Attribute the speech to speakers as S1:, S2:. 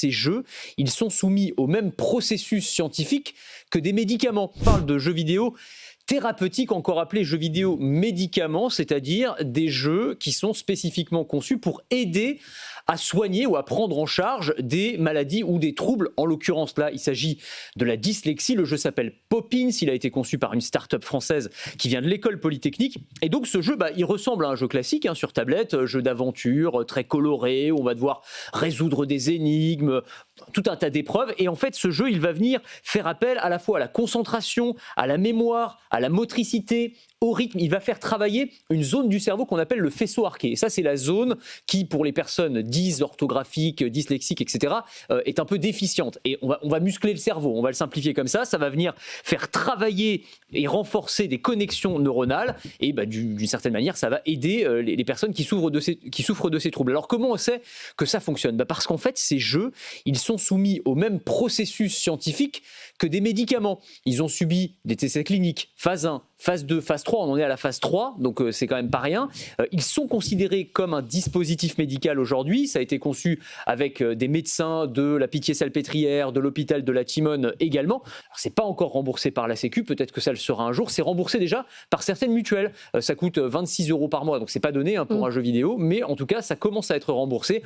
S1: ces jeux, ils sont soumis au même processus scientifique que des médicaments. On parle de jeux vidéo thérapeutiques, encore appelés jeux vidéo médicaments, c'est-à-dire des jeux qui sont spécifiquement conçus pour aider à soigner ou à prendre en charge des maladies ou des troubles. En l'occurrence, là, il s'agit de la dyslexie. Le jeu s'appelle Poppins. Il a été conçu par une start-up française qui vient de l'école polytechnique. Et donc, ce jeu, il ressemble à un jeu classique sur tablette, jeu d'aventure, très coloré, où on va devoir résoudre des énigmes, tout un tas d'épreuves. Et en fait, ce jeu, il va venir faire appel à la fois à la concentration, à la mémoire, à la motricité, au rythme. Il va faire travailler une zone du cerveau qu'on appelle le faisceau arqué. Et ça, c'est la zone qui, pour les personnes dysorthographiques, dyslexiques, etc., est un peu déficiente. Et on va muscler le cerveau, on va le simplifier comme ça. Ça va venir faire travailler et renforcer des connexions neuronales. Et d'une certaine manière, ça va aider les personnes qui souffrent de ces troubles. Alors, comment on sait que ça fonctionne ? Parce qu'en fait, ces jeux, ils sont soumis au même processus scientifique que des médicaments. Ils ont subi des essais cliniques, phase 1, phase 2, phase 3, on en est à la phase 3, donc c'est quand même pas rien. Ils sont considérés comme un dispositif médical aujourd'hui. Ça a été conçu avec des médecins de la Pitié-Salpêtrière, de l'hôpital de la Timone également. Alors, c'est pas encore remboursé par la Sécu, peut-être que ça le sera un jour. C'est remboursé déjà par certaines mutuelles. Ça coûte 26 € par mois, donc c'est pas donné pour un jeu vidéo, mais en tout cas, ça commence à être remboursé.